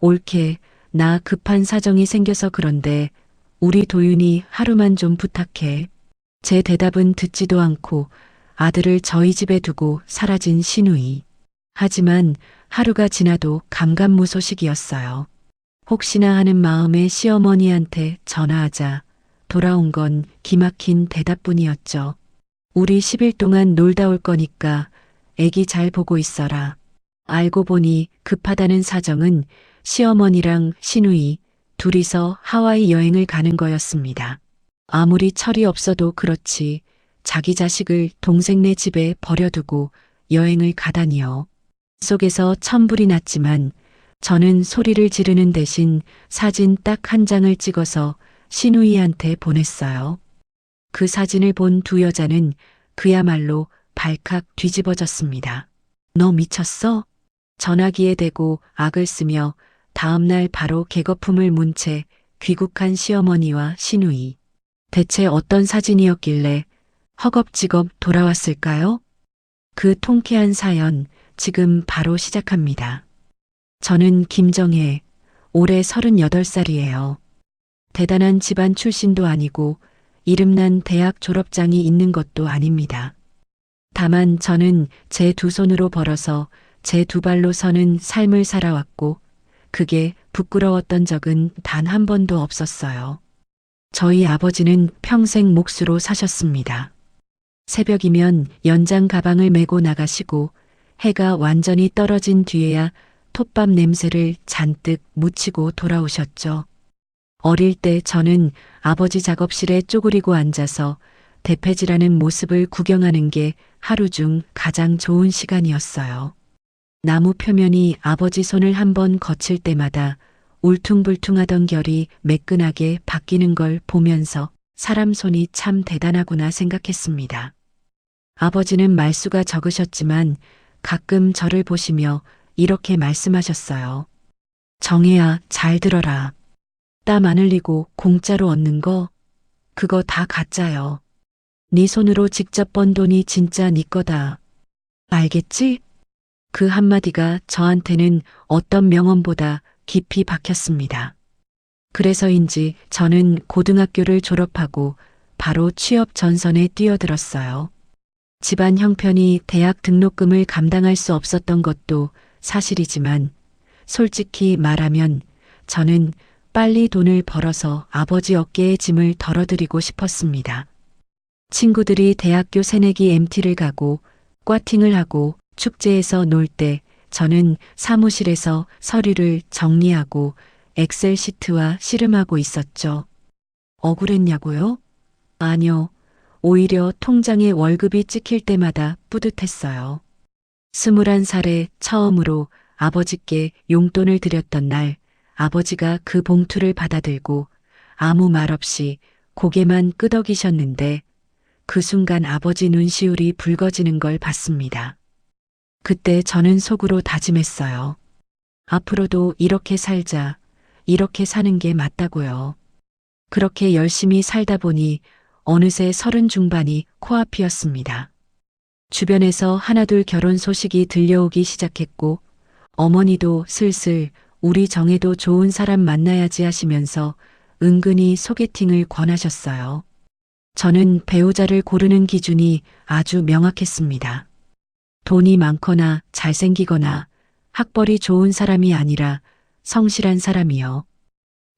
옳게 나 급한 사정이 생겨서 그런데 우리 도윤이 하루만 좀 부탁해. 제 대답은 듣지도 않고 아들을 저희 집에 두고 사라진 신우이. 하지만 하루가 지나도 감감무소식이었어요. 혹시나 하는 마음에 시어머니한테 전화하자 돌아온 건 기막힌 대답뿐이었죠. 우리 10일 동안 놀다 올 거니까 애기 잘 보고 있어라. 알고 보니 급하다는 사정은 시어머니랑 시누이 둘이서 하와이 여행을 가는 거였습니다. 아무리 철이 없어도 그렇지 자기 자식을 동생네 집에 버려두고 여행을 가다니요. 속에서 천불이 났지만 저는 소리를 지르는 대신 사진 딱 한 장을 찍어서 시누이한테 보냈어요. 그 사진을 본 두 여자는 그야말로 발칵 뒤집어졌습니다. 너 미쳤어? 전화기에 대고 악을 쓰며 다음날 바로 개거품을 문 채 귀국한 시어머니와 시누이. 대체 어떤 사진이었길래 허겁지겁 돌아왔을까요? 그 통쾌한 사연 지금 바로 시작합니다. 저는 김정혜, 올해 38살이에요. 대단한 집안 출신도 아니고 이름난 대학 졸업장이 있는 것도 아닙니다. 다만 저는 제 두 손으로 벌어서 제 두 발로 서는 삶을 살아왔고 그게 부끄러웠던 적은 단 한 번도 없었어요. 저희 아버지는 평생 몫으로 사셨습니다. 새벽이면 연장 가방을 메고 나가시고 해가 완전히 떨어진 뒤에야 톱밥 냄새를 잔뜩 묻히고 돌아오셨죠. 어릴 때 저는 아버지 작업실에 쪼그리고 앉아서 대패질하는 모습을 구경하는 게 하루 중 가장 좋은 시간이었어요. 나무 표면이 아버지 손을 한번 거칠 때마다 울퉁불퉁하던 결이 매끈하게 바뀌는 걸 보면서 사람 손이 참 대단하구나 생각했습니다. 아버지는 말수가 적으셨지만 가끔 저를 보시며 이렇게 말씀하셨어요. 정혜야, 잘 들어라. 땀 안 흘리고 공짜로 얻는 거 그거 다 가짜요. 네 손으로 직접 번 돈이 진짜 네 거다. 알겠지? 그 한마디가 저한테는 어떤 명언보다 깊이 박혔습니다. 그래서인지 저는 고등학교를 졸업하고 바로 취업 전선에 뛰어들었어요. 집안 형편이 대학 등록금을 감당할 수 없었던 것도 사실이지만 솔직히 말하면 저는 빨리 돈을 벌어서 아버지 어깨에 짐을 덜어드리고 싶었습니다. 친구들이 대학교 새내기 MT를 가고 꽈팅을 하고 축제에서 놀 때 저는 사무실에서 서류를 정리하고 엑셀 시트와 씨름하고 있었죠. 억울했냐고요? 아니요. 오히려 통장에 월급이 찍힐 때마다 뿌듯했어요. 21살에 처음으로 아버지께 용돈을 드렸던 날 아버지가 그 봉투를 받아들고 아무 말 없이 고개만 끄덕이셨는데 그 순간 아버지 눈시울이 붉어지는 걸 봤습니다. 그때 저는 속으로 다짐했어요. 앞으로도 이렇게 살자, 이렇게 사는 게 맞다고요. 그렇게 열심히 살다 보니 어느새 30 중반이 코앞이었습니다. 주변에서 하나둘 결혼 소식이 들려오기 시작했고 어머니도 슬슬 우리 정혜도 좋은 사람 만나야지 하시면서 은근히 소개팅을 권하셨어요. 저는 배우자를 고르는 기준이 아주 명확했습니다. 돈이 많거나 잘생기거나 학벌이 좋은 사람이 아니라 성실한 사람이요.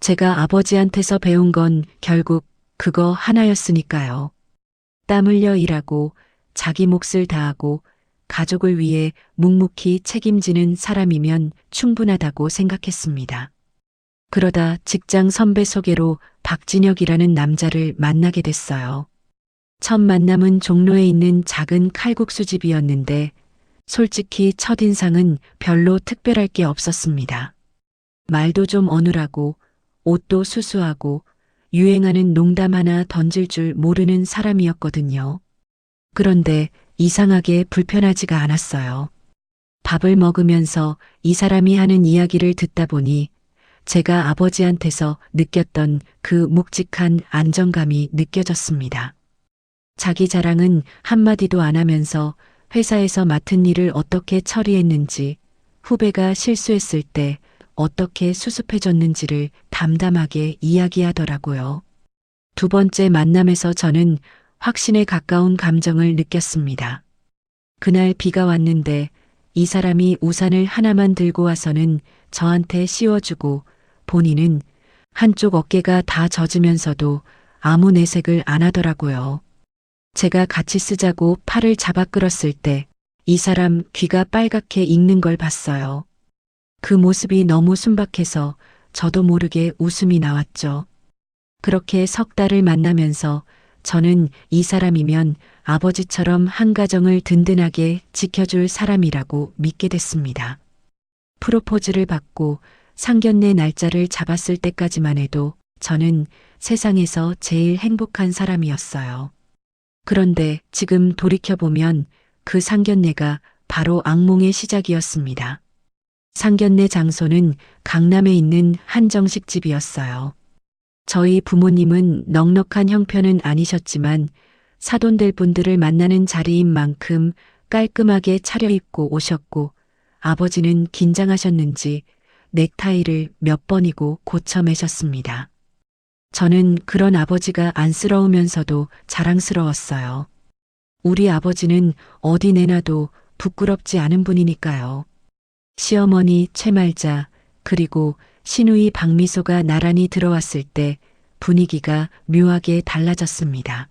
제가 아버지한테서 배운 건 결국 그거 하나였으니까요. 땀 흘려 일하고 자기 몫을 다하고 가족을 위해 묵묵히 책임지는 사람이면 충분하다고 생각했습니다. 그러다 직장 선배 소개로 박진혁이라는 남자를 만나게 됐어요. 첫 만남은 종로에 있는 작은 칼국수집이었는데 솔직히 첫인상은 별로 특별할 게 없었습니다. 말도 좀 어눌하고 옷도 수수하고 유행하는 농담 하나 던질 줄 모르는 사람이었거든요. 그런데 이상하게 불편하지가 않았어요. 밥을 먹으면서 이 사람이 하는 이야기를 듣다 보니 제가 아버지한테서 느꼈던 그 묵직한 안정감이 느껴졌습니다. 자기 자랑은 한마디도 안 하면서 회사에서 맡은 일을 어떻게 처리했는지, 후배가 실수했을 때 어떻게 수습해줬는지를 담담하게 이야기하더라고요. 두 번째 만남에서 저는 확신에 가까운 감정을 느꼈습니다. 그날 비가 왔는데 이 사람이 우산을 하나만 들고 와서는 저한테 씌워주고 본인은 한쪽 어깨가 다 젖으면서도 아무 내색을 안 하더라고요. 제가 같이 쓰자고 팔을 잡아 끌었을 때 이 사람 귀가 빨갛게 익는 걸 봤어요. 그 모습이 너무 순박해서 저도 모르게 웃음이 나왔죠. 그렇게 석 달을 만나면서 저는 이 사람이면 아버지처럼 한 가정을 든든하게 지켜줄 사람이라고 믿게 됐습니다. 프로포즈를 받고 상견례 날짜를 잡았을 때까지만 해도 저는 세상에서 제일 행복한 사람이었어요. 그런데 지금 돌이켜보면 그 상견례가 바로 악몽의 시작이었습니다. 상견례 장소는 강남에 있는 한정식집이었어요. 저희 부모님은 넉넉한 형편은 아니셨지만 사돈될 분들을 만나는 자리인 만큼 깔끔하게 차려입고 오셨고 아버지는 긴장하셨는지 넥타이를 몇 번이고 고쳐 매셨습니다. 저는 그런 아버지가 안쓰러우면서도 자랑스러웠어요. 우리 아버지는 어디 내놔도 부끄럽지 않은 분이니까요. 시어머니 최말자 그리고 시누이 박미소가 나란히 들어왔을 때 분위기가 묘하게 달라졌습니다.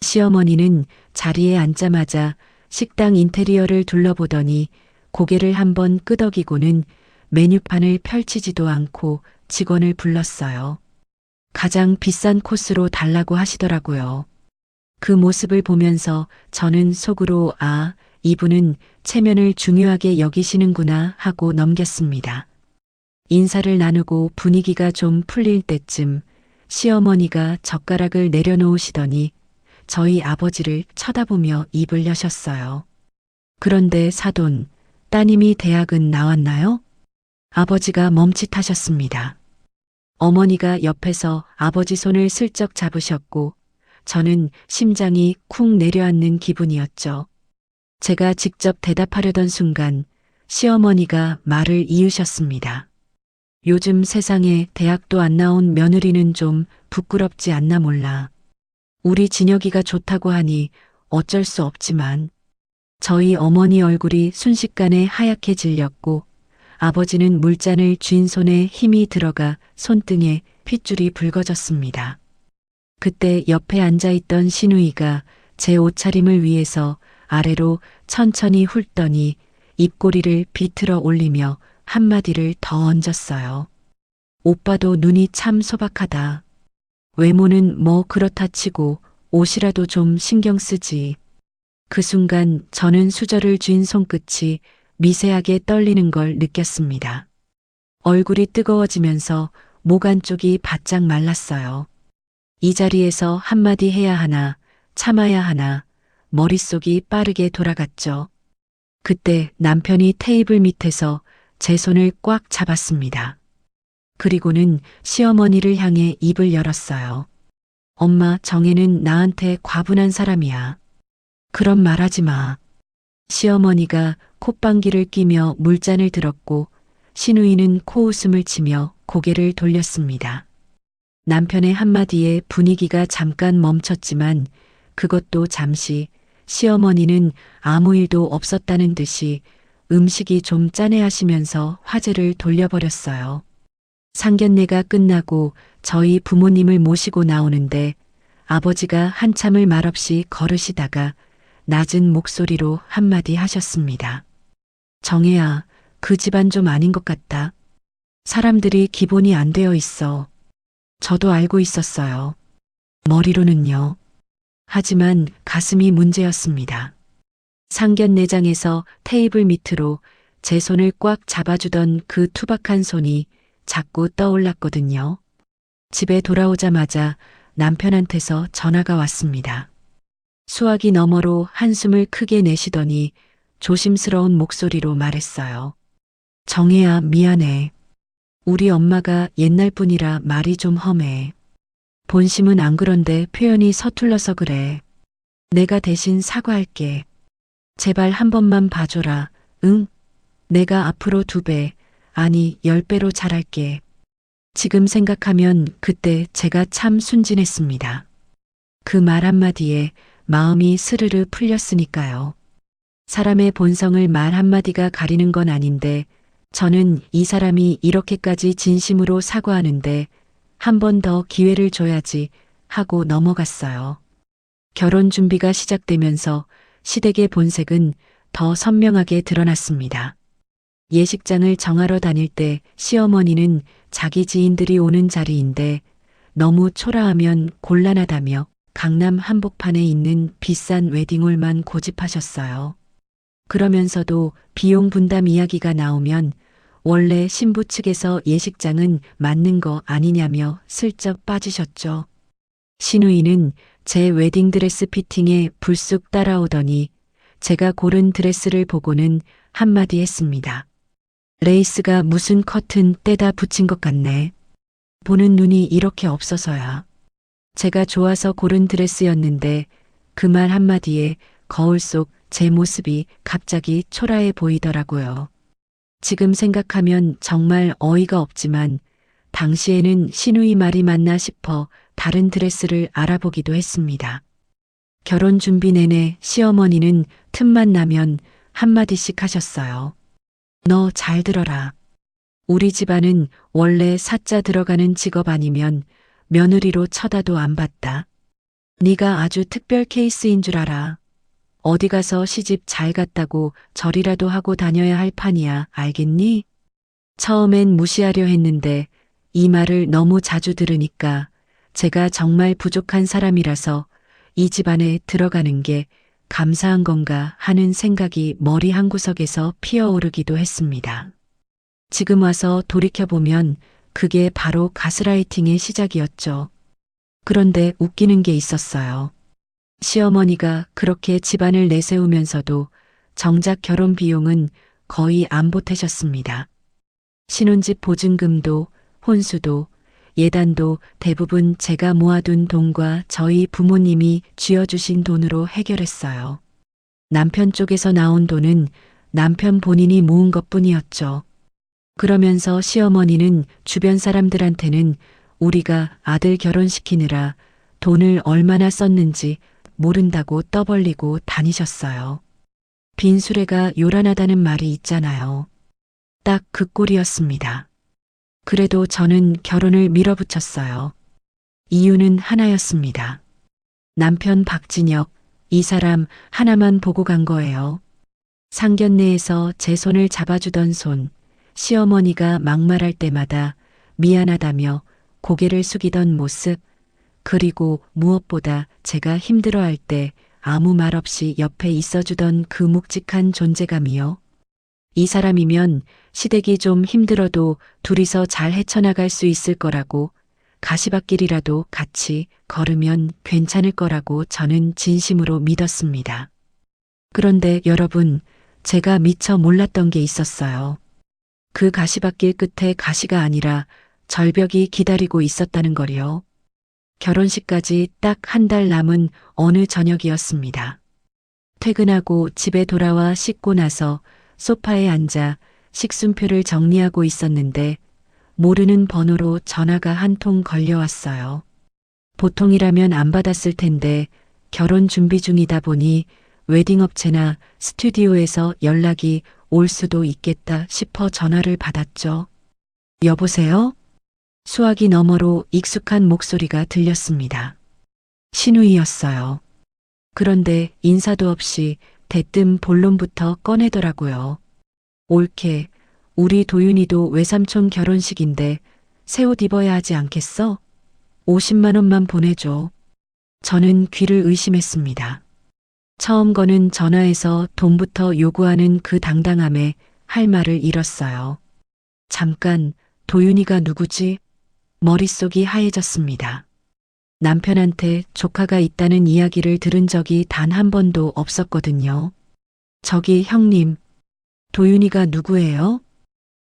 시어머니는 자리에 앉자마자 식당 인테리어를 둘러보더니 고개를 한번 끄덕이고는 메뉴판을 펼치지도 않고 직원을 불렀어요. 가장 비싼 코스로 달라고 하시더라고요. 그 모습을 보면서 저는 속으로 이분은 체면을 중요하게 여기시는구나 하고 넘겼습니다. 인사를 나누고 분위기가 좀 풀릴 때쯤 시어머니가 젓가락을 내려놓으시더니 저희 아버지를 쳐다보며 입을 여셨어요. 그런데 사돈, 따님이 대학은 나왔나요? 아버지가 멈칫하셨습니다. 어머니가 옆에서 아버지 손을 슬쩍 잡으셨고 저는 심장이 쿵 내려앉는 기분이었죠. 제가 직접 대답하려던 순간 시어머니가 말을 이으셨습니다. 요즘 세상에 대학도 안 나온 며느리는 좀 부끄럽지 않나 몰라. 우리 진혁이가 좋다고 하니 어쩔 수 없지만 저희 어머니 얼굴이 순식간에 하얗게 질렸고 아버지는 물잔을 쥔 손에 힘이 들어가 손등에 핏줄이 붉어졌습니다. 그때 옆에 앉아있던 시누이가 제 옷차림을 위해서 아래로 천천히 훑더니 입꼬리를 비틀어 올리며 한마디를 더 얹었어요. 오빠도 눈이 참 소박하다. 외모는 뭐 그렇다 치고 옷이라도 좀 신경 쓰지. 그 순간 저는 수저를 쥔 손끝이 미세하게 떨리는 걸 느꼈습니다. 얼굴이 뜨거워지면서 목 안쪽이 바짝 말랐어요. 이 자리에서 한마디 해야 하나, 참아야 하나, 머릿속이 빠르게 돌아갔죠. 그때 남편이 테이블 밑에서 제 손을 꽉 잡았습니다. 그리고는 시어머니를 향해 입을 열었어요. 엄마, 정혜는 나한테 과분한 사람이야. 그런 말 하지 마. 시어머니가 콧방귀를 뀌며 물잔을 들었고 시누이는 코웃음을 치며 고개를 돌렸습니다. 남편의 한마디에 분위기가 잠깐 멈췄지만 그것도 잠시 시어머니는 아무 일도 없었다는 듯이 음식이 좀 짠해하시면서 화제를 돌려버렸어요. 상견례가 끝나고 저희 부모님을 모시고 나오는데 아버지가 한참을 말없이 걸으시다가 낮은 목소리로 한마디 하셨습니다. 정혜야, 그 집안 좀 아닌 것 같다. 사람들이 기본이 안 되어 있어. 저도 알고 있었어요. 머리로는요. 하지만 가슴이 문제였습니다. 상견례장에서 테이블 밑으로 제 손을 꽉 잡아주던 그 투박한 손이 자꾸 떠올랐거든요. 집에 돌아오자마자 남편한테서 전화가 왔습니다. 수화기 너머로 한숨을 크게 내쉬더니 조심스러운 목소리로 말했어요. 정혜야, 미안해. 우리 엄마가 옛날 분이라 말이 좀 험해. 본심은 안 그런데 표현이 서툴러서 그래. 내가 대신 사과할게. 제발 한 번만 봐줘라. 응? 내가 앞으로 2배, 아니, 10배로 잘할게. 지금 생각하면 그때 제가 참 순진했습니다. 그 말 한마디에 마음이 스르르 풀렸으니까요. 사람의 본성을 말 한마디가 가리는 건 아닌데 저는 이 사람이 이렇게까지 진심으로 사과하는데 한 번 더 기회를 줘야지 하고 넘어갔어요. 결혼 준비가 시작되면서 시댁의 본색은 더 선명하게 드러났습니다. 예식장을 정하러 다닐 때 시어머니는 자기 지인들이 오는 자리인데 너무 초라하면 곤란하다며 강남 한복판에 있는 비싼 웨딩홀만 고집하셨어요. 그러면서도 비용 분담 이야기가 나오면 원래 신부 측에서 예식장은 맞는 거 아니냐며 슬쩍 빠지셨죠. 신우이는 제 웨딩드레스 피팅에 불쑥 따라오더니 제가 고른 드레스를 보고는 한마디 했습니다. 레이스가 무슨 커튼 떼다 붙인 것 같네. 보는 눈이 이렇게 없어서야. 제가 좋아서 고른 드레스였는데 그 말 한마디에 거울 속 제 모습이 갑자기 초라해 보이더라고요. 지금 생각하면 정말 어이가 없지만 당시에는 신우이 말이 맞나 싶어 다른 드레스를 알아보기도 했습니다. 결혼 준비 내내 시어머니는 틈만 나면 한마디씩 하셨어요. 너 잘 들어라. 우리 집안은 원래 사자 들어가는 직업 아니면 며느리로 쳐다도 안 봤다. 네가 아주 특별 케이스인 줄 알아. 어디 가서 시집 잘 갔다고 절이라도 하고 다녀야 할 판이야, 알겠니? 처음엔 무시하려 했는데 이 말을 너무 자주 들으니까 제가 정말 부족한 사람이라서 이 집안에 들어가는 게 감사한 건가 하는 생각이 머리 한구석에서 피어오르기도 했습니다. 지금 와서 돌이켜보면 그게 바로 가스라이팅의 시작이었죠. 그런데 웃기는 게 있었어요. 시어머니가 그렇게 집안을 내세우면서도 정작 결혼 비용은 거의 안 보태셨습니다. 신혼집 보증금도 혼수도 예단도 대부분 제가 모아둔 돈과 저희 부모님이 쥐어주신 돈으로 해결했어요. 남편 쪽에서 나온 돈은 남편 본인이 모은 것뿐이었죠. 그러면서 시어머니는 주변 사람들한테는 우리가 아들 결혼시키느라 돈을 얼마나 썼는지 모른다고 떠벌리고 다니셨어요. 빈 수레가 요란하다는 말이 있잖아요. 딱 그 꼴이었습니다. 그래도 저는 결혼을 밀어붙였어요. 이유는 하나였습니다. 남편 박진혁, 이 사람 하나만 보고 간 거예요. 상견례에서 제 손을 잡아주던 손, 시어머니가 막말할 때마다 미안하다며 고개를 숙이던 모습, 그리고 무엇보다 제가 힘들어할 때 아무 말 없이 옆에 있어주던 그 묵직한 존재감이요. 이 사람이면 시댁이 좀 힘들어도 둘이서 잘 헤쳐나갈 수 있을 거라고, 가시밭길이라도 같이 걸으면 괜찮을 거라고 저는 진심으로 믿었습니다. 그런데 여러분, 제가 미처 몰랐던 게 있었어요. 그 가시밭길 끝에 가시가 아니라 절벽이 기다리고 있었다는 거리요. 결혼식까지 딱 한 달 남은 어느 저녁이었습니다. 퇴근하고 집에 돌아와 씻고 나서 소파에 앉아 식순표를 정리하고 있었는데 모르는 번호로 전화가 한 통 걸려왔어요. 보통이라면 안 받았을 텐데 결혼 준비 중이다 보니 웨딩업체나 스튜디오에서 연락이 올 수도 있겠다 싶어 전화를 받았죠. 여보세요? 수화기 너머로 익숙한 목소리가 들렸습니다. 신우이였어요. 그런데 인사도 없이 대뜸 본론부터 꺼내더라고요. 옳게, 우리 도윤이도 외삼촌 결혼식인데 새 옷 입어야 하지 않겠어? 50만 원만 보내줘. 저는 귀를 의심했습니다. 처음 거는 전화에서 돈부터 요구하는 그 당당함에 할 말을 잃었어요. 잠깐, 도윤이가 누구지? 머릿속이 하얘졌습니다. 남편한테 조카가 있다는 이야기를 들은 적이 단 한 번도 없었거든요. 저기 형님, 도윤이가 누구예요?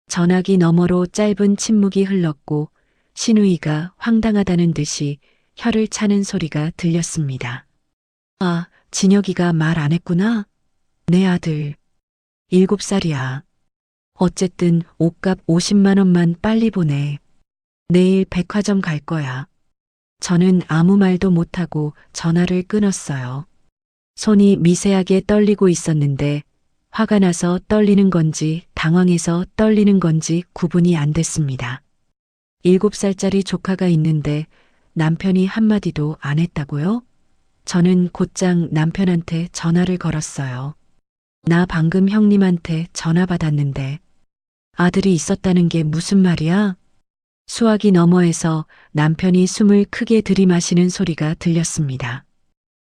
전화기 너머로 짧은 침묵이 흘렀고 신우이가 황당하다는 듯이 혀를 차는 소리가 들렸습니다. 아, 진혁이가 말 안 했구나? 내 아들. 7살이야. 어쨌든 옷값 50만 원만 빨리 보내. 내일 백화점 갈 거야. 저는 아무 말도 못하고 전화를 끊었어요. 손이 미세하게 떨리고 있었는데 화가 나서 떨리는 건지 당황해서 떨리는 건지 구분이 안 됐습니다. 7살짜리 조카가 있는데 남편이 한마디도 안 했다고요? 저는 곧장 남편한테 전화를 걸었어요. 나 방금 형님한테 전화 받았는데 아들이 있었다는 게 무슨 말이야? 수화기 너머에서 남편이 숨을 크게 들이마시는 소리가 들렸습니다.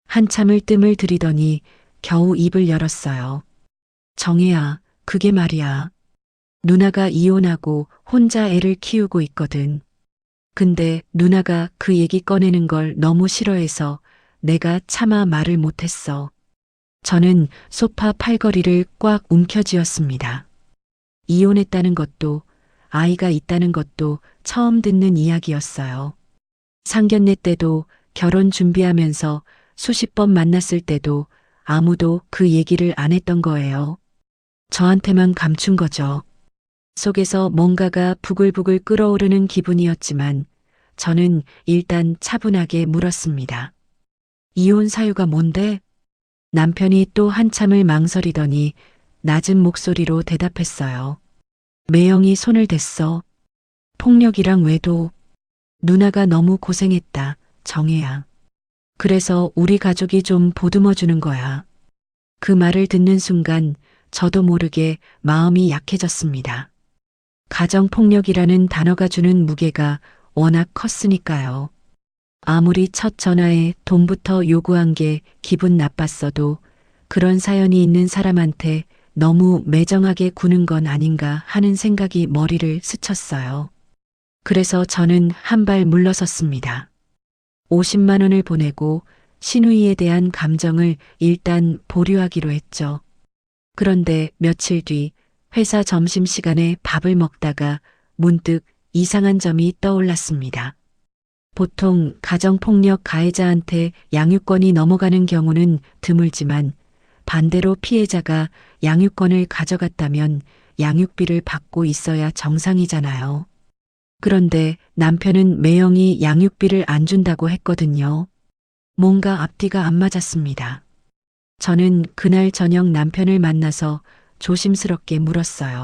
한참을 뜸을 들이더니 겨우 입을 열었어요. 정혜야, 그게 말이야. 누나가 이혼하고 혼자 애를 키우고 있거든. 근데 누나가 그 얘기 꺼내는 걸 너무 싫어해서 내가 차마 말을 못했어. 저는 소파 팔걸이를 꽉 움켜쥐었습니다. 이혼했다는 것도 아이가 있다는 것도 처음 듣는 이야기였어요. 상견례 때도 결혼 준비하면서 수십 번 만났을 때도 아무도 그 얘기를 안 했던 거예요. 저한테만 감춘 거죠. 속에서 뭔가가 부글부글 끓어오르는 기분이었지만 저는 일단 차분하게 물었습니다. 이혼 사유가 뭔데? 남편이 또 한참을 망설이더니 낮은 목소리로 대답했어요. 매형이 손을 댔어. 폭력이랑 외도. 누나가 너무 고생했다, 정혜야. 그래서 우리 가족이 좀 보듬어 주는 거야. 그 말을 듣는 순간 저도 모르게 마음이 약해졌습니다. 가정폭력이라는 단어가 주는 무게가 워낙 컸으니까요. 아무리 첫 전화에 돈부터 요구한 게 기분 나빴어도 그런 사연이 있는 사람한테 너무 매정하게 구는 건 아닌가 하는 생각이 머리를 스쳤어요. 그래서 저는 한 발 물러섰습니다. 50만 원을 보내고 신우이에 대한 감정을 일단 보류하기로 했죠. 그런데 며칠 뒤 회사 점심시간에 밥을 먹다가 문득 이상한 점이 떠올랐습니다. 보통 가정폭력 가해자한테 양육권이 넘어가는 경우는 드물지만 반대로 피해자가 양육권을 가져갔다면 양육비를 받고 있어야 정상이잖아요. 그런데 남편은 매형이 양육비를 안 준다고 했거든요. 뭔가 앞뒤가 안 맞았습니다. 저는 그날 저녁 남편을 만나서 조심스럽게 물었어요.